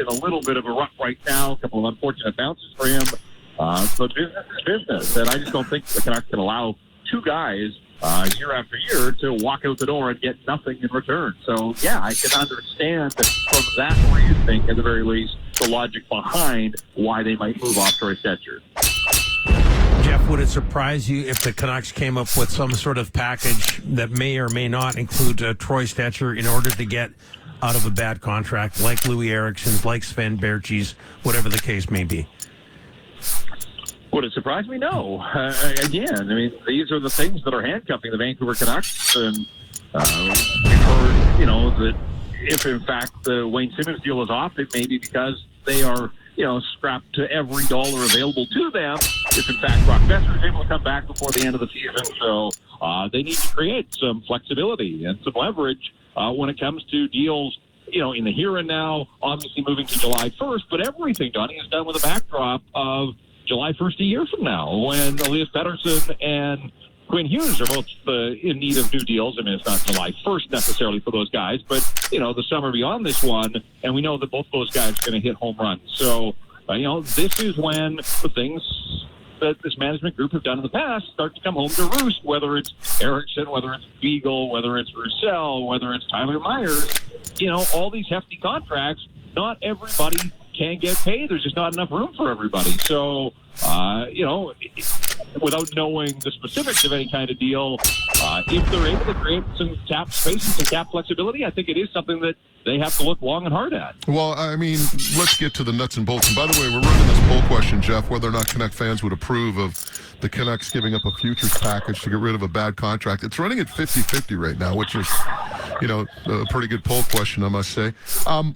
in a little bit of a rut right now. A couple of unfortunate bounces for him. But business is business, and I just don't think the Canucks can allow two guys year after year to walk out the door and get nothing in return. So, yeah, I can understand from that reasoning, at the very least, the logic behind why they might move off Troy Stecher. Jeff, would it surprise you if the Canucks came up with some sort of package that may or may not include Troy Stecher in order to get out of a bad contract, like Louis Eriksson's, like Sven Baertschi's, whatever the case may be? Would it surprise me? No. Again, I mean, these are the things that are handcuffing the Vancouver Canucks, and we've heard, that if in fact the Wayne Simmons deal is off, it may be because they are, strapped to every dollar available to them. If in fact Brock Besser is able to come back before the end of the season, so they need to create some flexibility and some leverage when it comes to deals. In the here and now, obviously moving to July 1st, but everything, Donnie, is done with a backdrop of July 1st a year from now, when Elias Pettersson and Quinn Hughes are both in need of new deals. I mean, it's not July 1st necessarily for those guys, but, the summer beyond this one, and we know that both those guys are going to hit home runs. So, this is when the things that this management group have done in the past start to come home to roost, whether it's Eriksson, whether it's Beagle, whether it's Roussel, whether it's Tyler Myers, all these hefty contracts. Not everybody can get paid. There's just not enough room for everybody. So, without knowing the specifics of any kind of deal, if they're able to create some cap space and some cap flexibility, I think it is something that they have to look long and hard at. Well, I mean, let's get to the nuts and bolts. And by the way, we're running this poll question, Jeff, whether or not Canuck fans would approve of the Canucks giving up a futures package to get rid of a bad contract. It's running at 50-50 right now, which is, a pretty good poll question, I must say.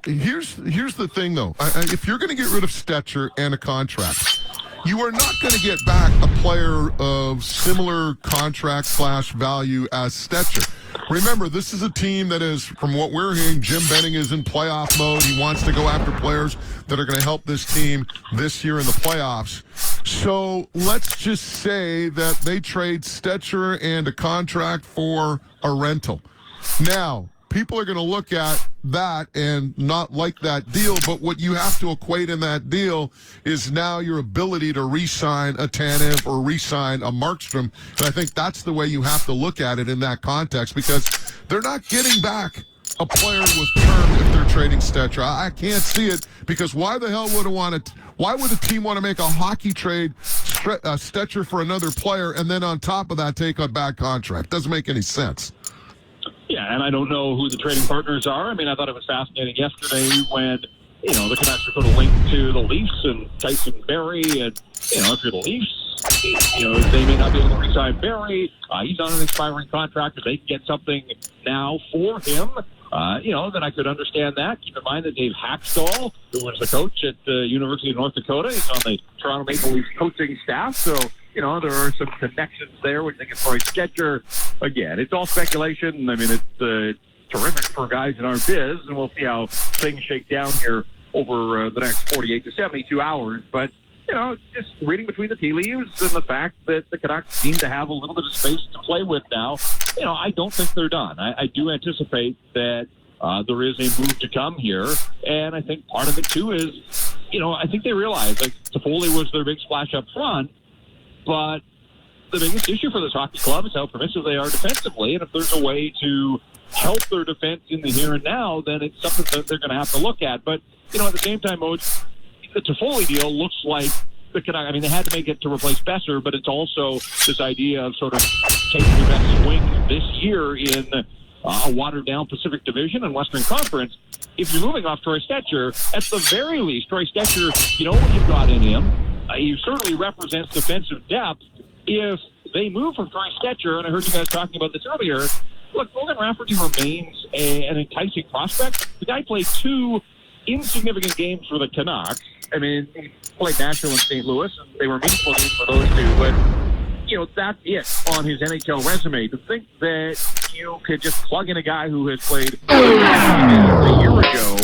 Here's the thing, though. If you're going to get rid of Stecher and a contract, you are not going to get back a player of similar contract/value as Stecher. Remember, this is a team that is, from what we're hearing, Jim Benning is in playoff mode. He wants to go after players that are going to help this team this year in the playoffs. So let's just say that they trade Stecher and a contract for a rental. Now, people are going to look at that and not like that deal, but what you have to equate in that deal is now your ability to re-sign a Tanev or re-sign a Markstrom. And I think that's the way you have to look at it in that context, because they're not getting back a player with term if they're trading Stecher. I can't see it, because why the hell why would a team want to make a hockey trade, Stecher for another player, and then on top of that take a bad contract? Doesn't make any sense. Yeah, and I don't know who the trading partners are. I mean, I thought it was fascinating yesterday when, the Canucks were sort of linked to the Leafs and Tyson Barrie. And, if you're the Leafs, they may not be able to re-sign Barrie. He's on an expiring contract. If they can get something now for him, then I could understand that. Keep in mind that Dave Hackstall, who was the coach at the University of North Dakota, is on the Toronto Maple Leafs coaching staff. So, there are some connections there when you think of Troy Stecher. Again, it's all speculation. I mean, it's terrific for guys in our biz, and we'll see how things shake down here over the next 48 to 72 hours. But, just reading between the tea leaves and the fact that the Canucks seem to have a little bit of space to play with now, I don't think they're done. I do anticipate that there is a move to come here, and I think part of it, too, is, I think they realize, like, Toffoli was their big splash up front, but the biggest issue for this hockey club is how permissive they are defensively. And if there's a way to help their defense in the here and now, then it's something that they're going to have to look at. But, at the same time, Moj, the Toffoli deal looks like the Canucks. I mean, they had to make it to replace Besser, but it's also this idea of sort of taking the best swing this year in a watered-down Pacific Division and Western Conference. If you're moving off Troy Stecher, at the very least, Troy Stecher, you know what you've got in him. He certainly represents defensive depth. If they move from Troy Stecher, and I heard you guys talking about this earlier, look, Logan Rafferty remains an enticing prospect. The guy played 2 insignificant games for the Canucks. I mean, he played Nashville and St. Louis, and they were meaningful games for those two, but that's it on his NHL resume. To think that you could just plug in a guy who has played a year ago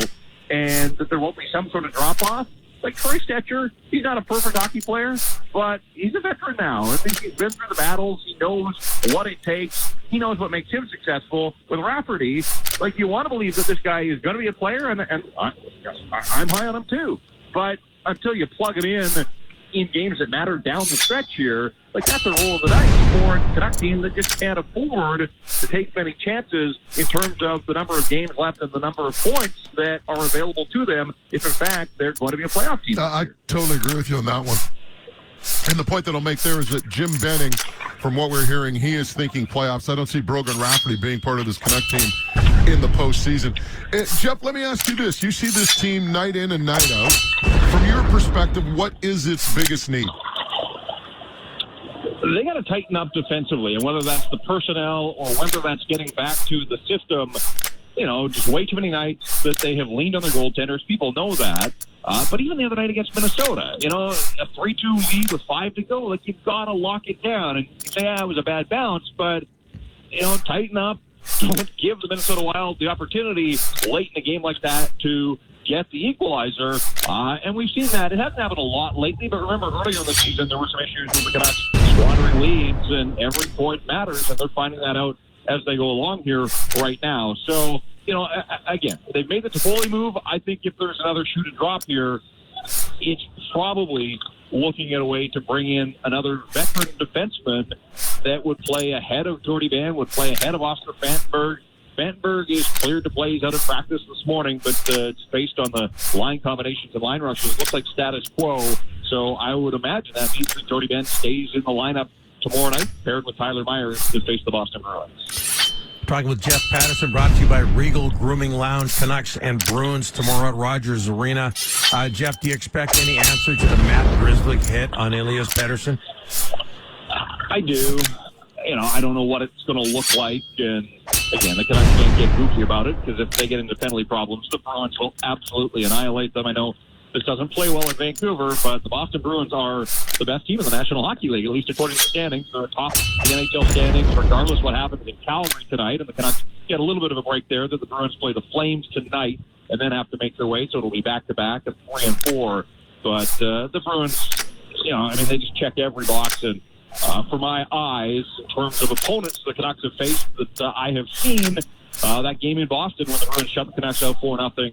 and that there won't be some sort of drop-off, like Troy Stetcher, he's not a perfect hockey player, but he's a veteran now. I think he's been through the battles. He knows what it takes. He knows what makes him successful. With Rafferty, like, you want to believe that this guy is going to be a player, and I'm high on him too. But until you plug it in games that matter down the stretch here, like, that's a roll of the dice for a Canuck team that just can't afford to take many chances in terms of the number of games left and the number of points that are available to them if, in fact, they're going to be a playoff team. I totally agree with you on that one. And the point that I'll make there is that Jim Benning, from what we're hearing, he is thinking playoffs. I don't see Brogan Rafferty being part of this Canuck team in the postseason. Jeff, let me ask you this. You see this team night in and night out. From your perspective, what is its biggest need? They got to tighten up defensively, and whether that's the personnel or whether that's getting back to the system, just way too many nights that they have leaned on their goaltenders. People know that. But even the other night against Minnesota, a 3-2 lead with 5 to go, like, you've got to lock it down. And you say, it was a bad bounce, but, tighten up. Don't give the Minnesota Wild the opportunity late in a game like that to get the equalizer. And we've seen that. It hasn't happened a lot lately, but remember earlier in the season, there were some issues with the Canucks squandering leads, and every point matters, and they're finding that out as they go along here right now. So, again, they've made the Toffoli move. I think if there's another shoot and drop here, it's probably looking at a way to bring in another veteran defenseman that would play ahead of Jordy Van, would play ahead of Oscar Fantenberg. Fantenberg is cleared to play. He's out of practice this morning, but it's based on the line combinations and line rushes. Looks like status quo. So I would imagine that means that Jordy Van stays in the lineup tomorrow night, paired with Tyler Myers to face the Boston Bruins. Talking with Jeff Patterson, brought to you by Regal Grooming Lounge, Canucks and Bruins tomorrow at Rogers Arena. Jeff, do you expect any answer to the Matt Grzelcyk hit on Elias Pettersson? I do. I don't know what it's going to look like. And again, the Canucks can't get goofy about it, because if they get into penalty problems, the Bruins will absolutely annihilate them. I know this doesn't play well in Vancouver, but the Boston Bruins are the best team in the National Hockey League, at least according to the standings. They're atop the NHL standings, regardless of what happens in Calgary tonight. And the Canucks get a little bit of a break there, that the Bruins play the Flames tonight and then have to make their way. So it'll be back-to-back of 3 and 4. But the Bruins, they just check every box. And for my eyes, in terms of opponents the Canucks have faced that I have seen, that game in Boston when the Bruins shut the Canucks out 4-0,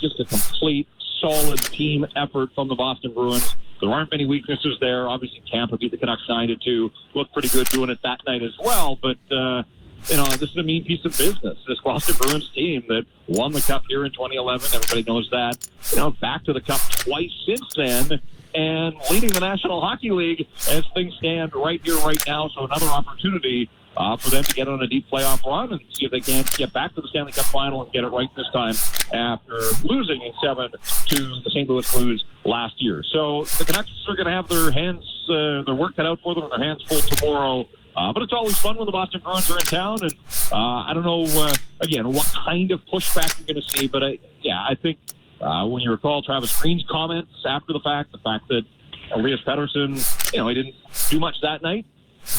just a complete solid team effort from the Boston Bruins. There aren't many weaknesses there. Obviously, Tampa beat the Canucks 9-2. Looked pretty good doing it that night as well. But, this is a mean piece of business. This Boston Bruins team that won the Cup here in 2011, everybody knows that. Back to the Cup twice since then, and leading the National Hockey League as things stand right here, right now. So another opportunity for them to get on a deep playoff run and see if they can get back to the Stanley Cup final and get it right this time after losing in 7 to the St. Louis Blues last year. So the Canucks are going to have their work cut out for them and their hands full tomorrow. But it's always fun when the Boston Bruins are in town. And I don't know, again, what kind of pushback you're going to see. But I think when you recall Travis Green's comments after the fact that Elias Pettersson, he didn't do much that night.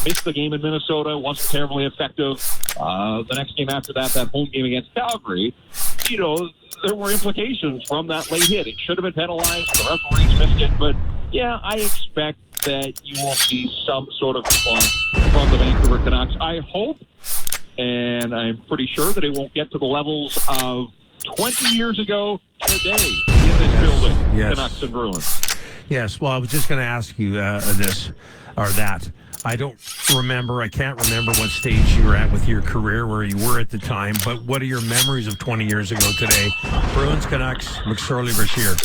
Missed the game in Minnesota, wasn't terribly effective. The next game after that home game against Calgary, there were implications from that late hit. It should have been penalized. The referees missed it. But, I expect that you will see some sort of response from the Vancouver Canucks. I hope, and I'm pretty sure that it won't get to the levels of 20 years ago today in this building, Canucks and Bruins. Yes, well, I was just going to ask you this or that. I can't remember what stage you were at with your career, where you were at the time, but what are your memories of 20 years ago today? Bruins, Canucks, McSorley, Brashear.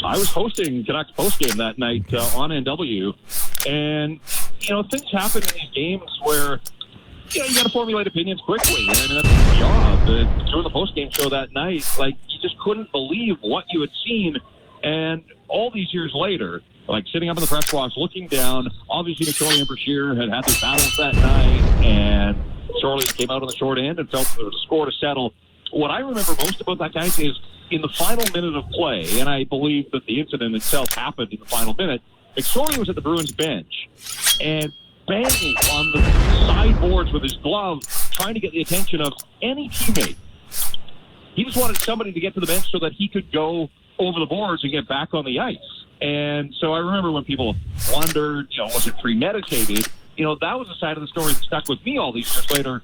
I was hosting Canucks postgame that night on NW, and, things happen in these games where, you got to formulate opinions quickly. I mean, that's the job. During the postgame show that night, you just couldn't believe what you had seen, and all these years later, sitting up in the press box, looking down, obviously McSorley and Brashear had their battles that night, and McSorley came out on the short end and felt there was a score to settle. What I remember most about that, guys, is in the final minute of play, and I believe that the incident itself happened in the final minute, McSorley was at the Bruins bench and banging on the sideboards with his glove, trying to get the attention of any teammate. He just wanted somebody to get to the bench so that he could go over the boards and get back on the ice. And so I remember when people wondered, was it premeditated? That was the side of the story that stuck with me all these years later.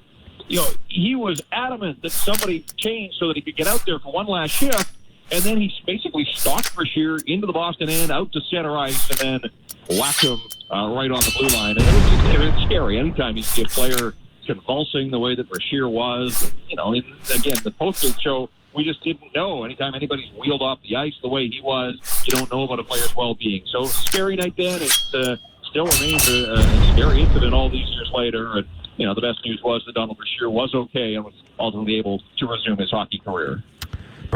He was adamant that somebody changed so that he could get out there for one last shift, and then he basically stalked Brashear into the Boston end, out to center ice, and then whacked him right on the blue line. And it was scary. Anytime you see a player convulsing the way that Brashear was, again, the postgame show, we just didn't know. Anytime anybody's wheeled off the ice the way he was, you don't know about a player's well-being. So it was a scary night then. It still remains a scary incident all these years later. And, the best news was that Donald Brashear was okay and was ultimately able to resume his hockey career.